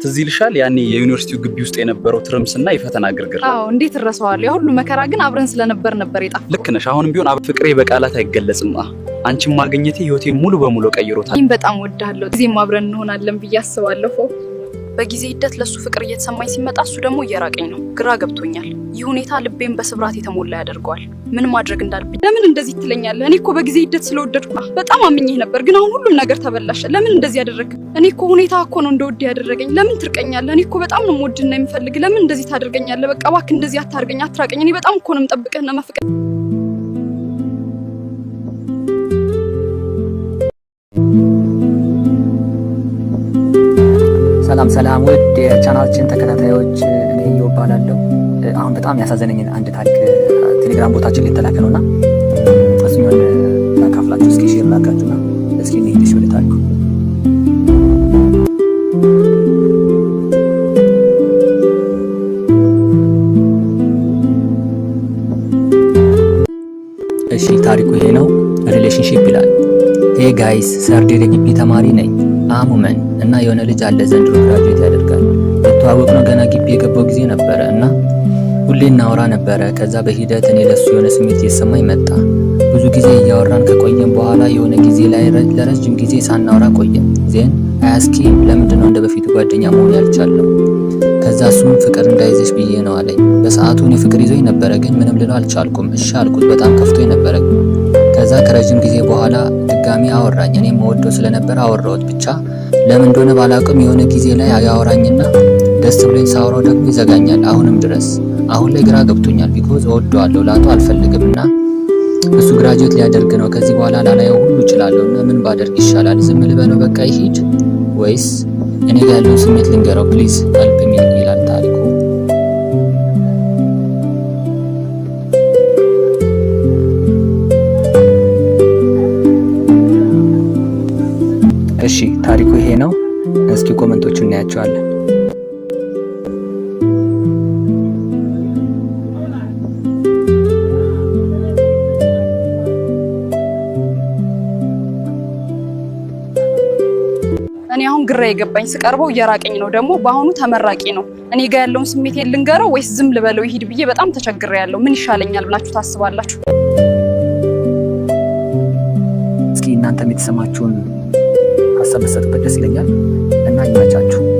ትዝ ይልሻል ያኔ የዩኒቨርሲቲው ግቢ ውስጥ የነበረው ትርምስና የፈተና ግርግር? አዎ እንዴት እረሳዋለሁ። ያ ሁሉ መከራ ግን አብረን ስለነበር ነበር የጣፈው። ልክ ነሽ። አሁንም ቢሆን ፍቅሬ በቃላት አይገለጽም። አንቺን ማግኘቴ ህይወቴን ሙሉ በሙሉ ቀይሮታል። እኔም በጣም ወድሃለሁ። እዚህም አብረን እንሆናለን ብዬ አስባለሁ። በጊዜ ሂደት ለሱ ፍቅር እየተሰማኝ ሲመጣ እሱ ደግሞ እየራቀኝ ነው። ግራ ገብቶኛል። ይህ ሁኔታ ልቤን በስብራት የተሞላ ያደርገዋል። ምን ማድረግ እንዳለብኝ። ለምን እንደዚህ ትለኛለህ? እኔ እኮ በጊዜ ሂደት ስለወደድኩ በጣም አምኜህ ነበር፣ ግን አሁን ሁሉም ነገር ተበላሸ። ለምን እንደዚህ ያደረግህ? እኔ እኮ ሁኔታ እኮ ነው እንደወድ ያደረገኝ። ለምን ትርቀኛለህ? እኔ እኮ በጣም ነው የምወድና የምፈልግ። ለምን እንደዚህ ታደርገኛለህ? በቃ እባክህ እንደዚህ አታርገኝ፣ አትራቀኝ። እኔ በጣም እኮ ነው የምጠብቅህና መፍቀር። ሰላም ውድ የቻናላችን ተከታታዮች፣ እኔ ይወባላለሁ። አሁን በጣም ያሳዘነኝን አንድ ታሪክ ቴሌግራም ቦታችን ላይ ተላከ ነውና እሱን ታካፍላችሁ እስኪ ሼር ላካችሁና እስኪ እንሂድሽ ወደ ታሪኩ። እሺ ታሪኩ ይሄ ነው። ሪሌሽንሺፕ ይላል። ሄ ጋይስ ሰርዴ ግቢ ተማሪ ነኝ አሙመን እና የሆነ ልጅ አለ ዘንድሮ ግራጁዌት ያደርጋል። የተዋወቅነው ገና ግቢ የገባው ጊዜ ነበረ እና ሁሌ እናወራ ነበረ። ከዛ በሂደት እኔ ለሱ የሆነ ስሜት እየተሰማኝ መጣ። ብዙ ጊዜ እያወራን ከቆየን በኋላ የሆነ ጊዜ ላይ ለረጅም ጊዜ ሳናወራ ቆየን። ዜን አያስኪም ለምንድነው እንደ በፊቱ ጓደኛ መሆን ያልቻለው? ከዛ እሱም ፍቅር እንዳይዘሽ ብዬ ነው አለኝ። በሰዓቱ እኔ ፍቅር ይዞኝ ነበረ፣ ግን ምንም ልለው አልቻልኩም። እሺ አልኩት። በጣም ከፍቶኝ ነበረ። ከዛ ከረጅም ጊዜ በኋላ ድጋሚ አወራኝ። እኔም ወደው ስለነበር አወራሁት። ብቻ ለምን እንደሆነ ባላውቅም የሆነ ጊዜ ላይ ያወራኝና ደስ ብሎኝ ሳወራው ደግሞ ይዘጋኛል አሁንም ድረስ። አሁን ላይ ግራ ገብቶኛል። ቢኮዝ እወደዋለሁ፣ ላጡ አልፈልግምና እሱ ግራጁዌት ሊያደርግ ነው። ከዚህ በኋላ ላላየው ሁሉ እችላለሁና ምን ባደርግ ይሻላል? ዝም ልበለው በቃ ይሄድ ወይስ እኔ ጋር ያለውን ስሜት ልንገረው? ፕሊዝ ሄልፕ ሚ ይላል ታሪኩ። እሺ ታሪኩ ይሄ ነው። እስኪ ኮሜንቶቹን እናያቸዋለን። እኔ አሁን ግራ የገባኝ ስቀርበው እየራቀኝ ነው፣ ደግሞ በአሁኑ ተመራቂ ነው። እኔ ጋር ያለውን ስሜት ልንገረው ወይስ ዝም ልበለው ይሄድ ብዬ በጣም ተቸግሬያለሁ። ምን ይሻለኛል ብላችሁ ታስባላችሁ? እስኪ እናንተም የተሰማችሁን ሀሳብ መስጠትበት ደስ ይለኛል እና ይመቻችሁ።